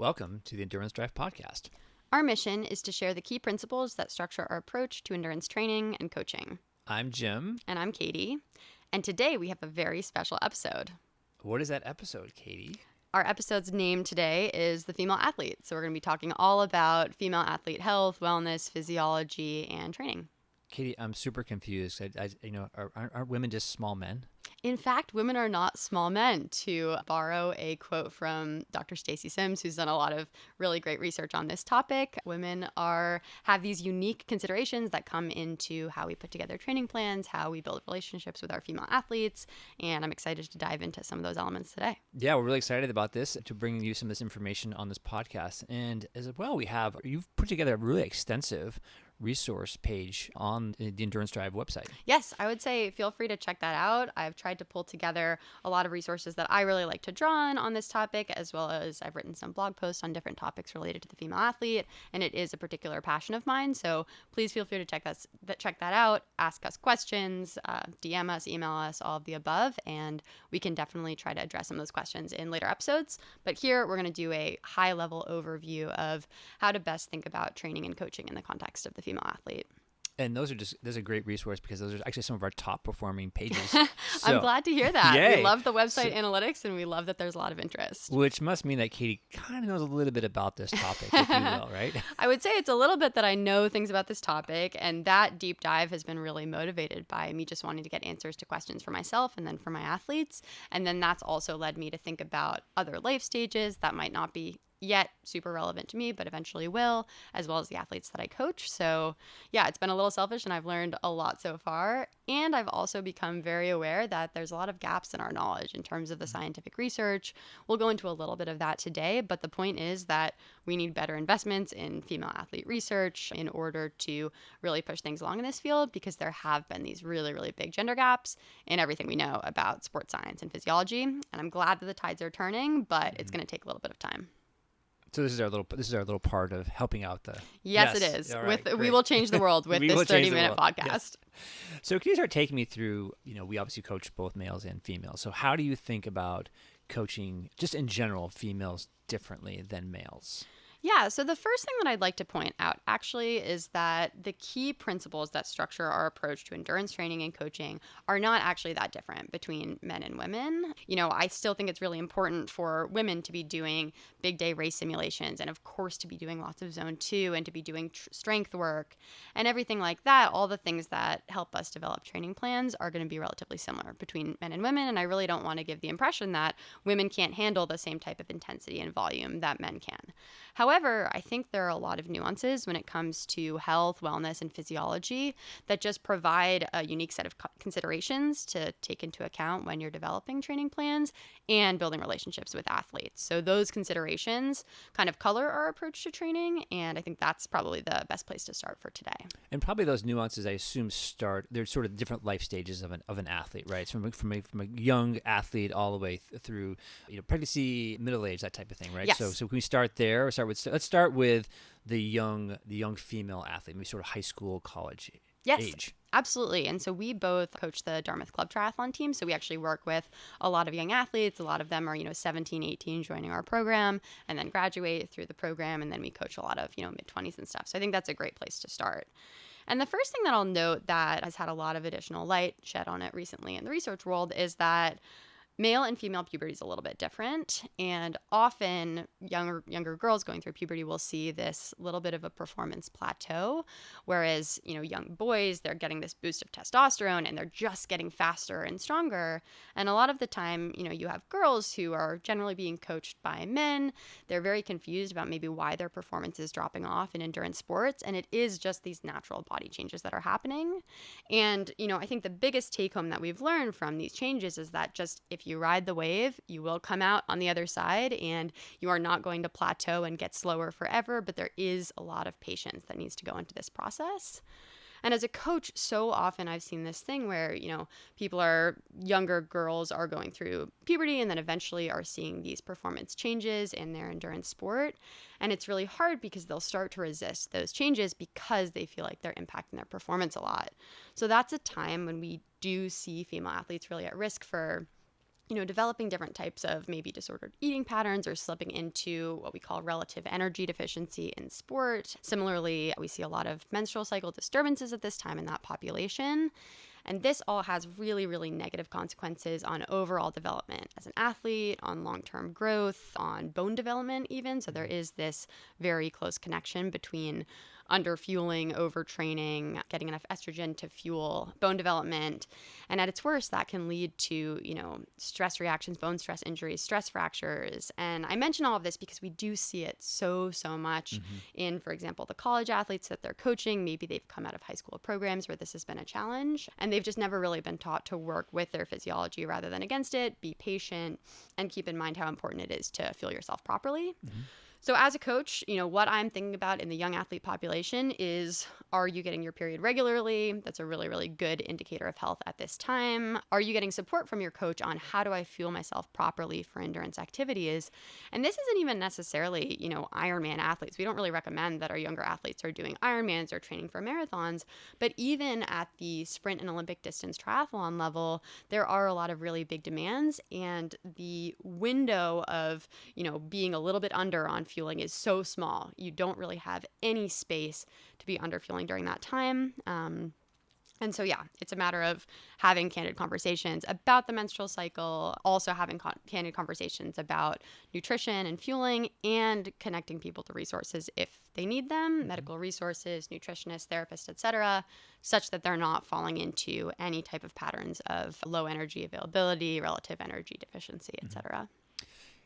Welcome to the Endurance Drive podcast. Our mission is to share the key principles that structure our approach to endurance training and coaching. I'm Jim. And I'm Katie. And today we have a very special episode. What is that episode, Katie? Our episode's name today is The Female Athlete. So we're going to be talking all about female athlete health, wellness, physiology, and training. Katie, I'm super confused. Aren't women just small men? In fact, women are not small men, to borrow a quote from Dr. Stacy Sims, who's done a lot of really great research on this topic. Women have these unique considerations that come into how we put together training plans, how we build relationships with our female athletes, and I'm excited to dive into some of those elements today. Yeah, we're really excited about this, to bring you some of this information on this podcast. And as well, you've put together a really extensive resource page on the Endurance Drive website. Yes, I would say feel free to check that out. I've tried to pull together a lot of resources that I really like to draw on this topic, as well as I've written some blog posts on different topics related to the female athlete, and it is a particular passion of mine. So please feel free to check that out, ask us questions, DM us, email us, all of the above, and we can definitely try to address some of those questions in later episodes. But here we're going to do a high-level overview of how to best think about training and coaching in the context of the female athlete. And those are a great resource because those are actually some of our top performing pages. I'm glad to hear that. Yay. We love the website analytics, and we love that there's a lot of interest. Which must mean that Katie kind of knows a little bit about this topic, if you will, right? I would say it's a little bit that I know things about this topic, and that deep dive has been really motivated by me just wanting to get answers to questions for myself and then for my athletes. And then that's also led me to think about other life stages that might not be yet super relevant to me, but eventually will, as well as the athletes that I coach. So yeah, it's been a little selfish and I've learned a lot so far. And I've also become very aware that there's a lot of gaps in our knowledge in terms of the scientific research. We'll go into a little bit of that today, but the point is that we need better investments in female athlete research in order to really push things along in this field, because there have been these really, really big gender gaps in everything we know about sports science and physiology. And I'm glad that the tides are turning, but it's going to take a little bit of time. So this is our little part of helping out the. Yes, it is. Right, we will change the world with this 30-minute podcast. Yes. So can you start taking me through? We obviously coach both males and females. So how do you think about coaching, just in general, females differently than males? Yeah, so the first thing that I'd like to point out actually is that the key principles that structure our approach to endurance training and coaching are not actually that different between men and women. I still think it's really important for women to be doing big day race simulations, and of course to be doing lots of zone 2 and to be doing strength work and everything like that. All the things that help us develop training plans are going to be relatively similar between men and women, and I really don't want to give the impression that women can't handle the same type of intensity and volume that men can. However, I think there are a lot of nuances when it comes to health, wellness, and physiology that just provide a unique set of considerations to take into account when you're developing training plans and building relationships with athletes. So those considerations kind of color our approach to training, and I think that's probably the best place to start for today. And probably those nuances, I assume, there's sort of different life stages of an athlete, right? So from a young athlete all the way through pregnancy, middle age, that type of thing, right? Yes. So can we start there? Let's start with the young female athlete, maybe sort of high school, college age. Absolutely. And so we both coach the Dartmouth Club Triathlon team. So we actually work with a lot of young athletes. A lot of them are, 17, 18 joining our program and then graduate through the program. And then we coach a lot of, mid-20s and stuff. So I think that's a great place to start. And the first thing that I'll note that has had a lot of additional light shed on it recently in the research world is that male and female puberty is a little bit different, and often younger girls going through puberty will see this little bit of a performance plateau, whereas young boys, they're getting this boost of testosterone and they're just getting faster and stronger. And a lot of the time, you have girls who are generally being coached by men. They're very confused about maybe why their performance is dropping off in endurance sports, and it is just these natural body changes that are happening. And I think the biggest take home that we've learned from these changes is that just if you ride the wave, you will come out on the other side, and you are not going to plateau and get slower forever, but there is a lot of patience that needs to go into this process. And as a coach, so often I've seen this thing where, younger girls are going through puberty and then eventually are seeing these performance changes in their endurance sport. And it's really hard because they'll start to resist those changes because they feel like they're impacting their performance a lot. So that's a time when we do see female athletes really at risk for developing different types of maybe disordered eating patterns or slipping into what we call relative energy deficiency in sport. Similarly, we see a lot of menstrual cycle disturbances at this time in that population. And this all has really, really negative consequences on overall development as an athlete, on long-term growth, on bone development even. So there is this very close connection between underfueling, overtraining, getting enough estrogen to fuel bone development. And at its worst, that can lead to, stress reactions, bone stress injuries, stress fractures. And I mention all of this because we do see it so much in, for example, the college athletes that they're coaching. Maybe they've come out of high school programs where this has been a challenge, and they've just never really been taught to work with their physiology rather than against it, be patient, and keep in mind how important it is to fuel yourself properly. So as a coach, what I'm thinking about in the young athlete population is, are you getting your period regularly? That's a really, really good indicator of health at this time. Are you getting support from your coach on how do I fuel myself properly for endurance activities? And this isn't even necessarily, Ironman athletes. We don't really recommend that our younger athletes are doing Ironmans or training for marathons. But even at the sprint and Olympic distance triathlon level, there are a lot of really big demands. And the window of, being a little bit under on fueling is so small. You don't really have any space to be under fueling during that time. And so, yeah, it's a matter of having candid conversations about the menstrual cycle, also having candid conversations about nutrition and fueling, and connecting people to resources if they need them, medical resources, nutritionists, therapists, etc., such that they're not falling into any type of patterns of low energy availability, relative energy deficiency, etc.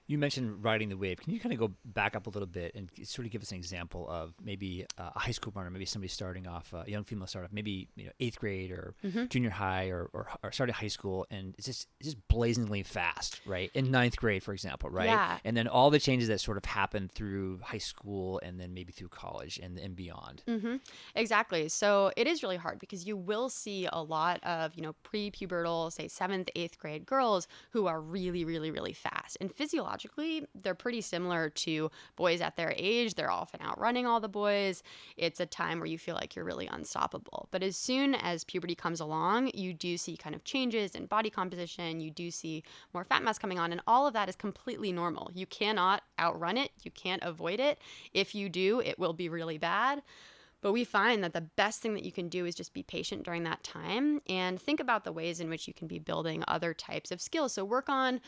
You mentioned riding the wave. Can you kind of go back up a little bit and sort of give us an example of maybe a high school runner, maybe somebody starting off, a young female starting off, maybe 8th grade or junior high or starting high school, and it's just blazingly fast, right? In 9th grade, for example, right? Yeah. And then all the changes that sort of happen through high school and then maybe through college and beyond. Exactly. So it is really hard because you will see a lot of, pre-pubertal, say 7th, 8th grade girls who are really, really, really fast. And physiologically, they're pretty similar to boys at their age. They're often outrunning all the boys. It's a time where you feel like you're really unstoppable. But as soon as puberty comes along, you do see kind of changes in body composition. You do see more fat mass coming on, and all of that is completely normal. You cannot outrun it. You can't avoid it. If you do, it will be really bad. But we find that the best thing that you can do is just be patient during that time and think about the ways in which you can be building other types of skills. So work on,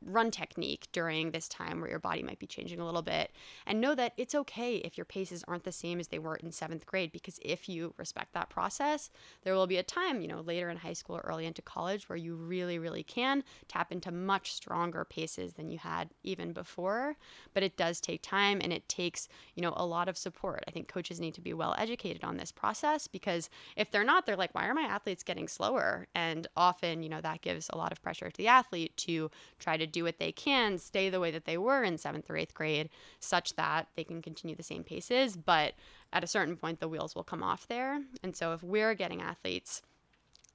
run technique during this time where your body might be changing a little bit, and know that it's okay if your paces aren't the same as they were in 7th grade, because if you respect that process, there will be a time, later in high school or early into college where you really, really can tap into much stronger paces than you had even before. But it does take time, and it takes, a lot of support. I think coaches need to be well educated on this process, because if they're not, they're like, why are my athletes getting slower? And often, that gives a lot of pressure to the athlete to try to do what they can, stay the way that they were in 7th or 8th grade, such that they can continue the same paces. But at a certain point, the wheels will come off there. And so if we're getting athletes,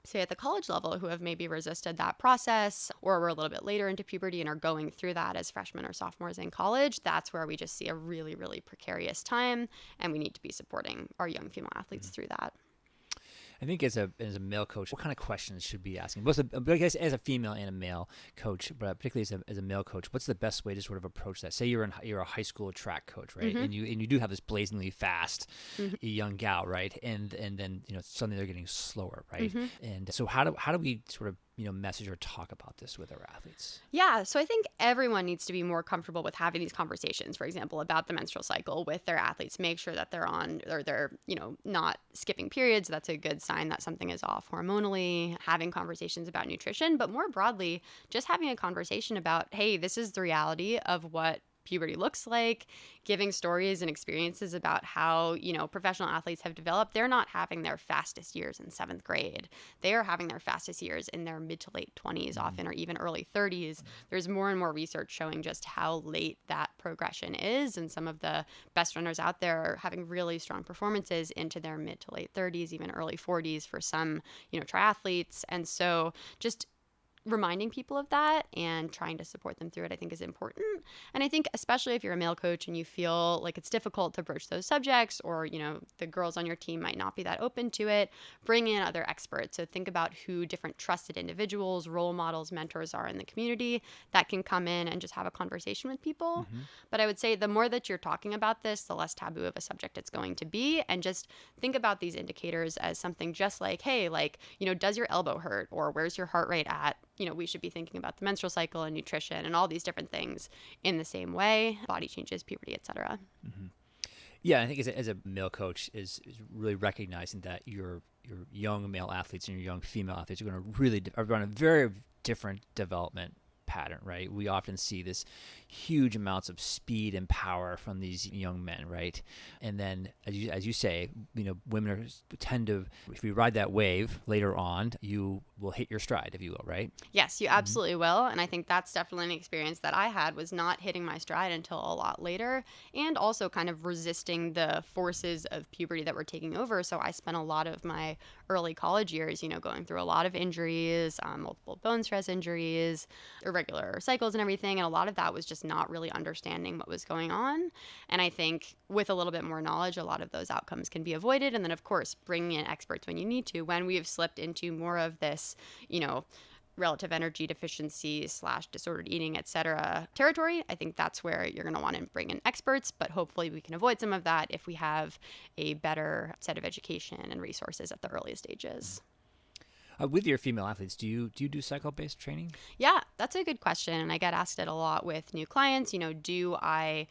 say at the college level, who have maybe resisted that process, or we're a little bit later into puberty and are going through that as freshmen or sophomores in college, that's where we just see a really, really precarious time, and we need to be supporting our young female athletes through that. I think as a male coach, what kind of questions should be asking? Both, I guess, as a female and a male coach, but particularly as a male coach, what's the best way to sort of approach that? Say you're a high school track coach, right? And you do have this blazingly fast young gal, right? And then suddenly they're getting slower, right? And so how do we sort of message or talk about this with our athletes? Yeah, so I think everyone needs to be more comfortable with having these conversations, for example, about the menstrual cycle with their athletes. Make sure that they're on, or they're, not skipping periods. That's a good sign that something is off hormonally. Having conversations about nutrition, but more broadly, just having a conversation about, hey, this is the reality of what puberty looks like, giving stories and experiences about how, professional athletes have developed. They're not having their fastest years in 7th grade. They are having their fastest years in their mid to late 20s often, or even early 30s. There's more and more research showing just how late that progression is. And some of the best runners out there are having really strong performances into their mid to late 30s, even early 40s for some, triathletes. And so just reminding people of that and trying to support them through it, I think, is important. And I think especially if you're a male coach and you feel like it's difficult to broach those subjects, or, the girls on your team might not be that open to it, bring in other experts. So think about who different trusted individuals, role models, mentors are in the community that can come in and just have a conversation with people. Mm-hmm. But I would say the more that you're talking about this, the less taboo of a subject it's going to be. And just think about these indicators as something just like, hey, like, does your elbow hurt, or where's your heart rate at? We should be thinking about the menstrual cycle and nutrition and all these different things in the same way, body changes, puberty, etc. Mm-hmm. Yeah, I think as a male coach is really recognizing that your young male athletes and your young female athletes are going to are on a very different development pattern, right? We often see this huge amounts of speed and power from these young men, right? And then, as you say, women tend to, if we ride that wave later on, you will hit your stride, if you will, right? Yes, you absolutely will. And I think that's definitely an experience that I had, was not hitting my stride until a lot later, and also kind of resisting the forces of puberty that were taking over. So I spent a lot of my early college years, going through a lot of injuries, multiple bone stress injuries, irregular cycles and everything. And a lot of that was just not really understanding what was going on. And I think with a little bit more knowledge, a lot of those outcomes can be avoided. And then, of course, bringing in experts when you need to, when we have slipped into more of this, relative energy deficiency / disordered eating, etc. territory, I think that's where you're going to want to bring in experts, but hopefully we can avoid some of that if we have a better set of education and resources at the earliest stages. With your female athletes, do you do cycle-based training? Yeah, that's a good question, and I get asked it a lot with new clients. Do I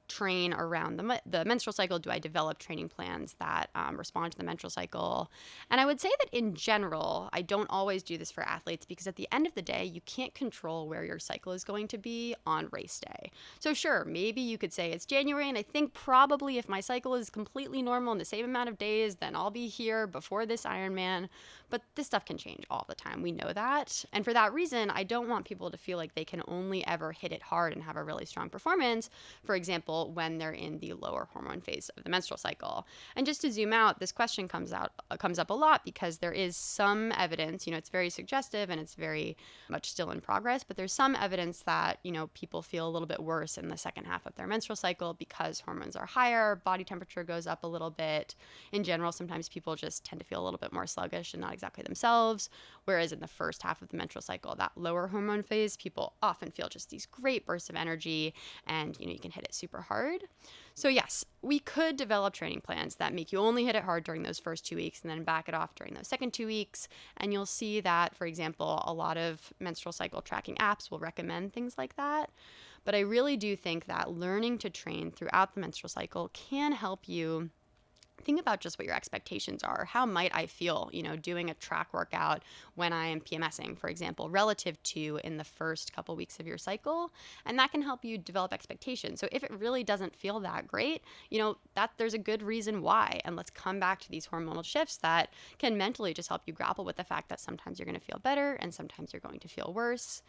train around the menstrual cycle? Do I develop training plans that respond to the menstrual cycle? And I would say that in general, I don't always do this for athletes, because at the end of the day, you can't control where your cycle is going to be on race day. So sure, maybe you could say it's January, and I think probably if my cycle is completely normal in the same amount of days, then I'll be here before this Ironman. But this stuff can change all the time. We know that. And for that reason, I don't want people to feel like they can only ever hit it hard and have a really strong performance, for example, when they're in the lower hormone phase of the menstrual cycle. And just to zoom out, this question comes up a lot, because there is some evidence, it's very suggestive and it's very much still in progress, but there's some evidence that, people feel a little bit worse in the second half of their menstrual cycle because hormones are higher, body temperature goes up a little bit. In general, sometimes people just tend to feel a little bit more sluggish and not exactly themselves, whereas in the first half of the menstrual cycle, that lower hormone phase, people often feel just these great bursts of energy, and you can hit it super hard. So yes, we could develop training plans that make you only hit it hard during those first 2 weeks and then back it off during those second 2 weeks. And you'll see that, for example, a lot of menstrual cycle tracking apps will recommend things like that. But I really do think that learning to train throughout the menstrual cycle can help you think about just what your expectations are. How might I feel, doing a track workout when I am PMSing, for example, relative to in the first couple weeks of your cycle? And that can help you develop expectations. So if it really doesn't feel that great, that there's a good reason why. And let's come back to these hormonal shifts that can mentally just help you grapple with the fact that sometimes you're going to feel better and sometimes you're going to feel worse.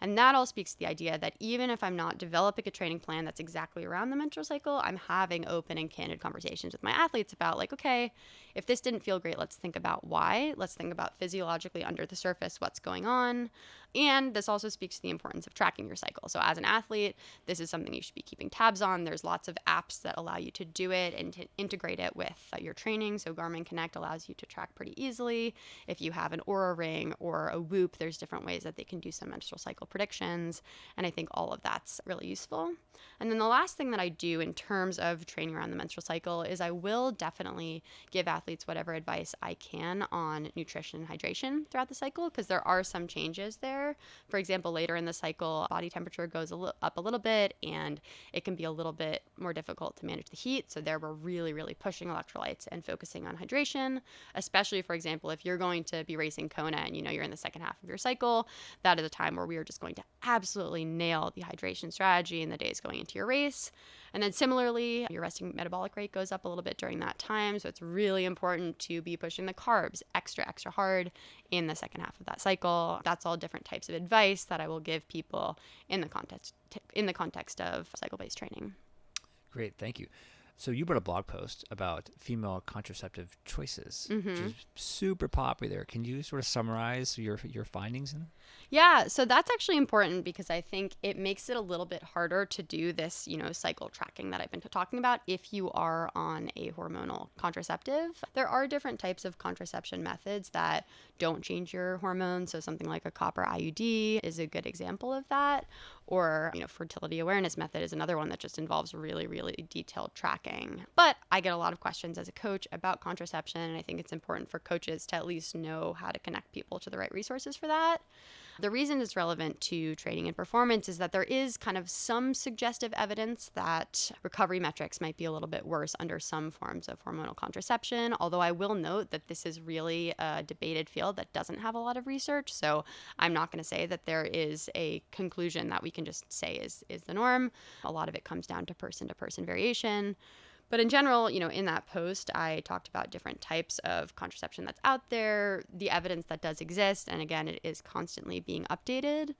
And that all speaks to the idea that even if I'm not developing a training plan that's exactly around the menstrual cycle, I'm having open and candid conversations with my athletes about, like, okay, if this didn't feel great, let's think about why. Let's think about physiologically under the surface what's going on. And this also speaks to the importance of tracking your cycle. So as an athlete, this is something you should be keeping tabs on. There's lots of apps that allow you to do it and to integrate it with your training. So Garmin Connect allows you to track pretty easily. If you have an Oura Ring or a Whoop, there's different ways that they can do some menstrual cycle predictions. And I think all of that's really useful. And then the last thing that I do in terms of training around the menstrual cycle is I will definitely give athletes whatever advice I can on nutrition and hydration throughout the cycle, because there are some changes there. For example, later in the cycle, body temperature goes up a little bit, and it can be a little bit more difficult to manage the heat. So there we're really, really pushing electrolytes and focusing on hydration, especially, for example, if you're going to be racing Kona and you're in the second half of your cycle. That is a time where we are just going to absolutely nail the hydration strategy in the days going into your race. And then similarly, your resting metabolic rate goes up a little bit during that time. So it's really important to be pushing the carbs extra, extra hard in the second half of that cycle. That's all different types of advice that I will give people in the context of cycle-based training. Great, thank you. So you wrote a blog post about female contraceptive choices, which Mm-hmm. is super popular. Can you sort of summarize your findings? Yeah, so that's actually important because I think it makes it a little bit harder to do this, cycle tracking that I've been talking about if you are on a hormonal contraceptive. There are different types of contraception methods that don't change your hormones. So something like a copper IUD is a good example of that. Or, fertility awareness method is another one that just involves really, really detailed tracking. But I get a lot of questions as a coach about contraception, and I think it's important for coaches to at least know how to connect people to the right resources for that. The reason it's relevant to training and performance is that there is kind of some suggestive evidence that recovery metrics might be a little bit worse under some forms of hormonal contraception, although I will note that this is really a debated field that doesn't have a lot of research, so I'm not going to say that there is a conclusion that we can just say is the norm. A lot of it comes down to person variation. But in general, in that post, I talked about different types of contraception that's out there, the evidence that does exist, and again, it is constantly being updated.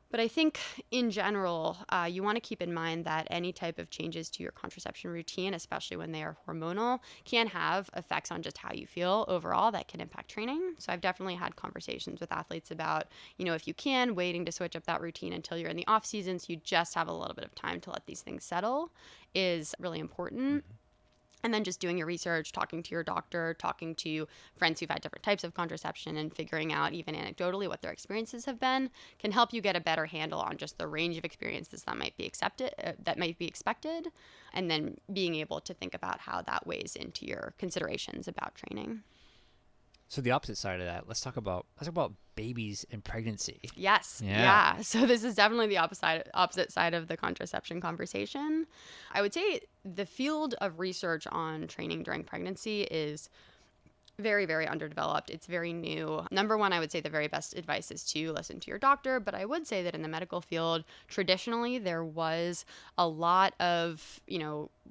But I think in general, you want to keep in mind that any type of changes to your contraception routine, especially when they are hormonal, can have effects on just how you feel overall that can impact training. So I've definitely had conversations with athletes about, if you can, waiting to switch up that routine until you're in the off season so you just have a little bit of time to let these things settle is really important. And then just doing your research, talking to your doctor, talking to friends who've had different types of contraception and figuring out even anecdotally what their experiences have been can help you get a better handle on just the range of experiences that might be expected, and then being able to think about how that weighs into your considerations about training. So the opposite side of that, let's talk about babies and pregnancy. Yes. Yeah. Yeah. So this is definitely the opposite side of the contraception conversation. I would say the field of research on training during pregnancy is very, very underdeveloped. It's very new. Number one, I would say the very best advice is to listen to your doctor. But I would say that in the medical field, traditionally, there was a lot of,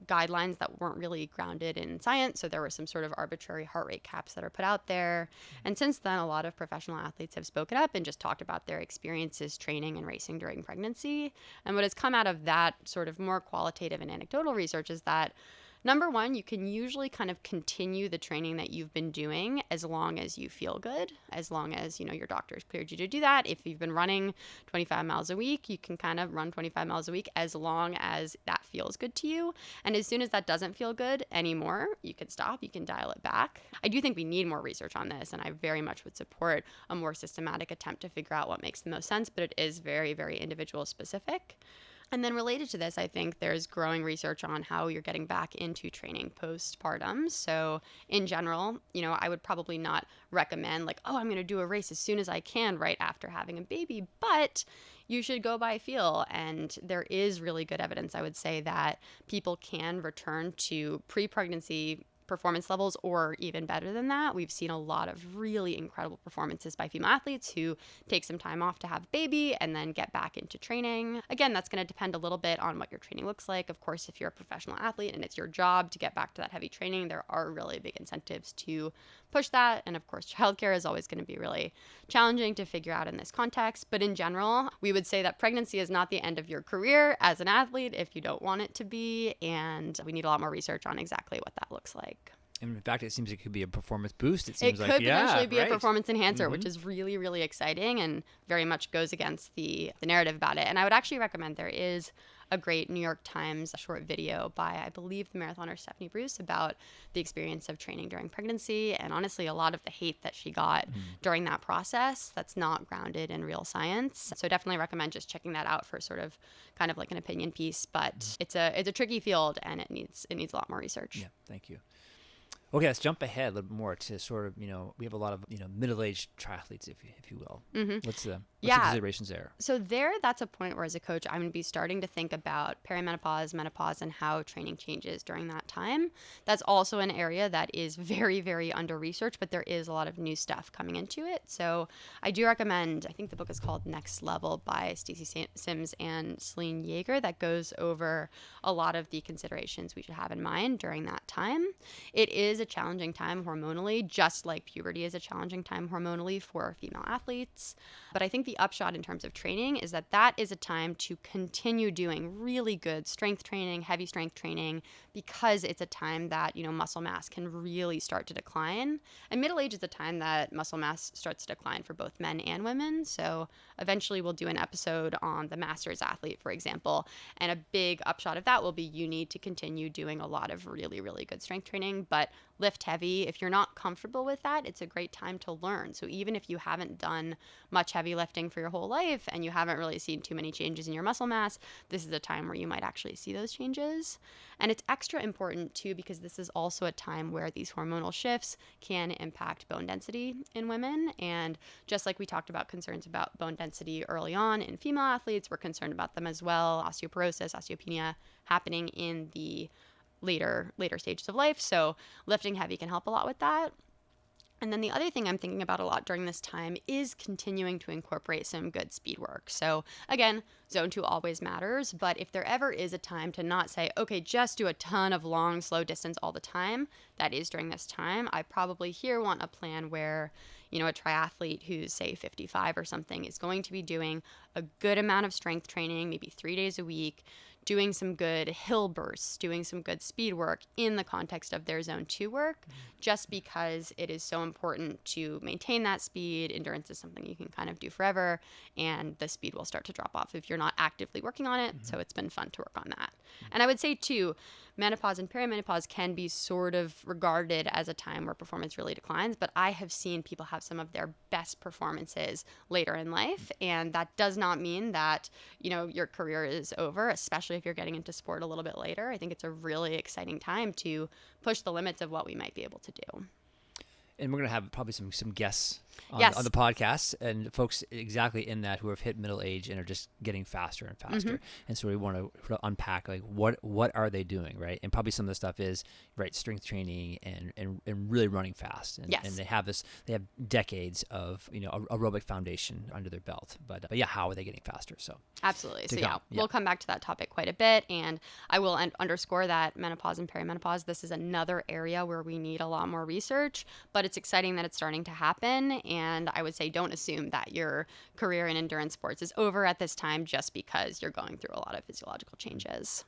guidelines that weren't really grounded in science. So there were some sort of arbitrary heart rate caps that are put out there. And since then, a lot of professional athletes have spoken up and just talked about their experiences training and racing during pregnancy. And what has come out of that sort of more qualitative and anecdotal research is that number one, you can usually kind of continue the training that you've been doing as long as you feel good, as long as, your doctor's cleared you to do that. If you've been running 25 miles a week, you can kind of run 25 miles a week as long as that feels good to you. And as soon as that doesn't feel good anymore, you can stop, you can dial it back. I do think we need more research on this, and I very much would support a more systematic attempt to figure out what makes the most sense, but it is very, very individual specific. And then related to this, I think there's growing research on how you're getting back into training postpartum. So in general, I would probably not recommend I'm going to do a race as soon as I can right after having a baby, but you should go by feel. And there is really good evidence, I would say, that people can return to pre-pregnancy performance levels or even better than that. We've seen a lot of really incredible performances by female athletes who take some time off to have a baby and then get back into training. Again, that's going to depend a little bit on what your training looks like. Of course, if you're a professional athlete and it's your job to get back to that heavy training, there are really big incentives to push that. And of course, childcare is always going to be really challenging to figure out in this context. But in general, we would say that pregnancy is not the end of your career as an athlete if you don't want it to be. And we need a lot more research on exactly what that looks like. And in fact, it seems it could be a performance boost. It could potentially be right. a performance enhancer, which is really, really exciting and very much goes against the narrative about it. And I would actually recommend there is a great New York Times short video by, I believe, the marathoner Stephanie Bruce about the experience of training during pregnancy. And honestly, a lot of the hate that she got during that process that's not grounded in real science. So definitely recommend just checking that out for sort of kind of like an opinion piece. But it's a tricky field and it needs a lot more research. Yeah, thank you. Okay, let's jump ahead a little more to sort of, we have a lot of, middle-aged triathletes, if you will. Mm-hmm. What's the Yeah. considerations there? So that's a point where as a coach, I'm going to be starting to think about peri-menopause, menopause, and how training changes during that time. That's also an area that is very, very under-researched, but there is a lot of new stuff coming into it. So I do recommend, I think the book is called Next Level by Stacey Sims and Celine Yeager, that goes over a lot of the considerations we should have in mind during that time. It is a a challenging time hormonally, just like puberty is a challenging time hormonally for female athletes. But I think the upshot in terms of training is that that is a time to continue doing really good strength training, heavy strength training, because it's a time that, muscle mass can really start to decline. And middle age is a time that muscle mass starts to decline for both men and women. So eventually we'll do an episode on the masters athlete, for example. And a big upshot of that will be you need to continue doing a lot of really, really good strength training, but lift heavy. If you're not comfortable with that, it's a great time to learn. So even if you haven't done much heavy lifting for your whole life and you haven't really seen too many changes in your muscle mass, this is a time where you might actually see those changes. And it's extra important too, because this is also a time where these hormonal shifts can impact bone density in women. And just like we talked about concerns about bone density early on in female athletes, we're concerned about them as well. Osteoporosis, osteopenia happening in the later stages of life. So lifting heavy can help a lot with that. And then the other thing I'm thinking about a lot during this time is continuing to incorporate some good speed work. So again, zone 2 always matters, but if there ever is a time to not say, okay, just do a ton of long, slow distance all the time, that is during this time. I probably here want a plan where, a triathlete who's say 55 or something is going to be doing a good amount of strength training, maybe 3 days a week, doing some good hill bursts, doing some good speed work in the context of their zone 2 work, just because it is so important to maintain that speed. Endurance is something you can kind of do forever, and the speed will start to drop off if you're not actively working on it. So it's been fun to work on that. And I would say too, menopause and perimenopause can be sort of regarded as a time where performance really declines, but I have seen people have some of their best performances later in life, and that does not mean that, your career is over, especially if you're getting into sport a little bit later. I think it's a really exciting time to push the limits of what we might be able to do. And we're going to have probably some guests on, Yes. on the podcast, and folks exactly in that who have hit middle age and are just getting faster and faster. And so we want to unpack like what are they doing, right? And probably some of the stuff is strength training and really running fast. And, Yes. and they have decades of aerobic foundation under their belt. But yeah, how are they getting faster? So Absolutely. So yeah, we'll come back to that topic quite a bit, and I will underscore that menopause and perimenopause, this is another area where we need a lot more research, but it's exciting that it's starting to happen. And I would say don't assume that your career in endurance sports is over at this time just because you're going through a lot of physiological changes.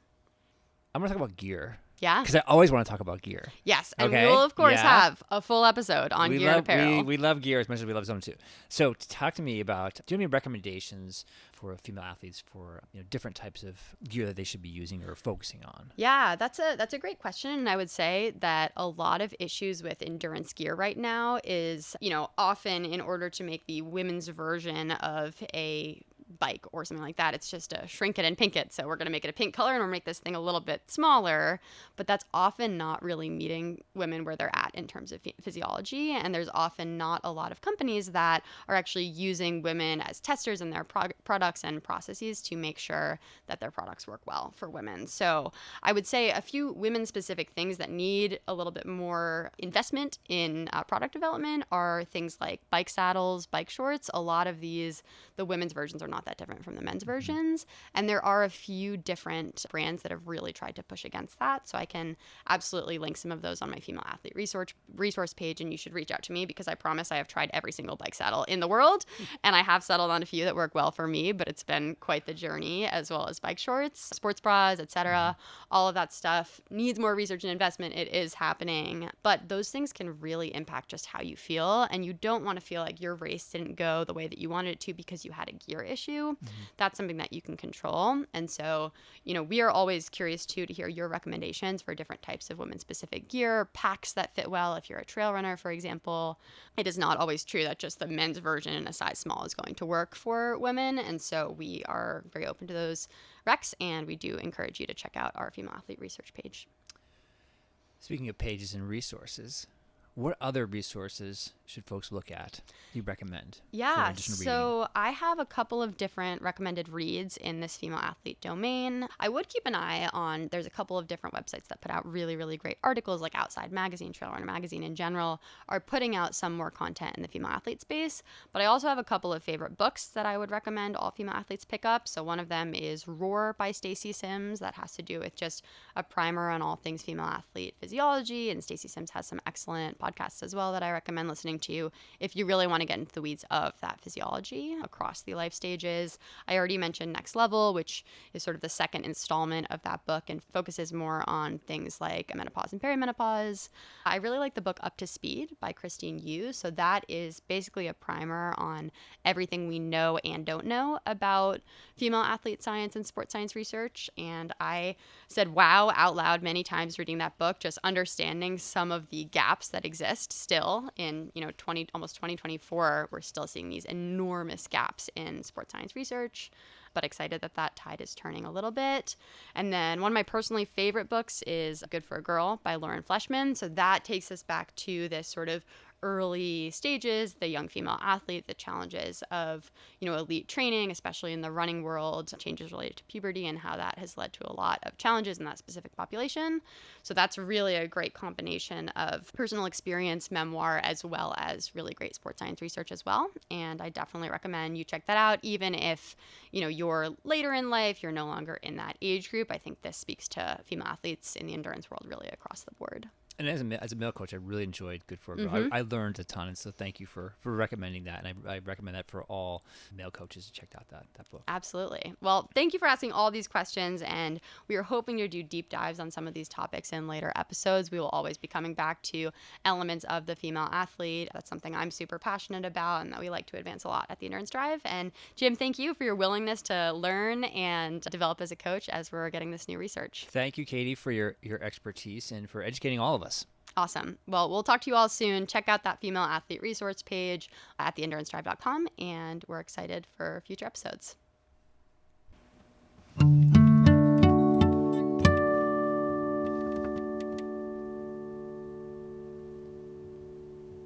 I'm going to talk about gear. Yeah. Because I always want to talk about gear. Yes. And Okay? we will, of course, Yeah. have a full episode on gear and apparel. We love gear as much as we love Zone 2. So talk to me about, do you have any recommendations for female athletes for different types of gear that they should be using or focusing on? Yeah, that's a great question. And I would say that a lot of issues with endurance gear right now is, often in order to make the women's version of a bike or something like that, it's just a shrink it and pink it. So we're going to make it a pink color and we'll make this thing a little bit smaller, but that's often not really meeting women where they're at in terms of physiology. And there's often not a lot of companies that are actually using women as testers in their products and processes to make sure that their products work well for women. So I would say a few women specific things that need a little bit more investment in product development are things like bike saddles, bike shorts. A lot of these, the women's versions are not that different from the men's versions. And there are a few different brands that have really tried to push against that. So I can absolutely link some of those on my female athlete resource page, and you should reach out to me because I promise I have tried every single bike saddle in the world, and I have settled on a few that work well for me, but it's been quite the journey, as well as bike shorts, sports bras, etc. All of that stuff needs more research and investment. It is happening, but those things can really impact just how you feel, and you don't want to feel like your race didn't go the way that you wanted it to because you had a gear issue. That's something that you can control. And so, we are always curious too to hear your recommendations for different types of women specific gear, packs that fit well if you're a trail runner, for example. It is not always true that just the men's version in a size small is going to work for women. And so we are very open to those recs, and we do encourage you to check out our female athlete research page. Speaking of pages and resources, what other resources should folks look at? You recommend? Yeah, Additional reading? so I have a couple of different recommended reads in this female athlete domain. I would keep an eye on, there's a couple of different websites that put out really, really great articles, like Outside Magazine, Trail Runner Magazine in general, are putting out some more content in the female athlete space. But I also have a couple of favorite books that I would recommend all female athletes pick up. So one of them is Roar by Stacey Sims. That has to do with just a primer on all things female athlete physiology. And Stacey Sims has some excellent podcasts as well that I recommend listening to if you really want to get into the weeds of that physiology across the life stages. I already mentioned Next Level, which is sort of the second installment of that book and focuses more on things like menopause and peri-menopause. I really like the book Up to Speed by Christine Yu. So that is basically a primer on everything we know and don't know about female athlete science and sports science research. And I said wow out loud many times reading that book, just understanding some of the gaps that exist still in, almost 2024. We're still seeing these enormous gaps in sports science research, but excited that that tide is turning a little bit. And then one of my personally favorite books is Good for a Girl by Lauren Fleshman. So that takes us back to this sort of early stages, the young female athlete, the challenges of, elite training, especially in the running world, changes related to puberty and how that has led to a lot of challenges in that specific population. So that's really a great combination of personal experience, memoir, as well as really great sports science research as well. And I definitely recommend you check that out, even if, you're later in life, you're no longer in that age group. I think this speaks to female athletes in the endurance world really across the board. And as a male coach, I really enjoyed Good for a Girl. I learned a ton, and so thank you for recommending that. And I recommend that for all male coaches to check out that book. Absolutely. Well, thank you for asking all these questions, and we are hoping to do deep dives on some of these topics in later episodes. We will always be coming back to elements of the female athlete. That's something I'm super passionate about and that we like to advance a lot at the Endurance Drive. And Jim, thank you for your willingness to learn and develop as a coach as we're getting this new research. Thank you, Katie, for your expertise and for educating all of us. Awesome. Well, we'll talk to you all soon. Check out that female athlete resource page at theendurancedrive.com, and we're excited for future episodes.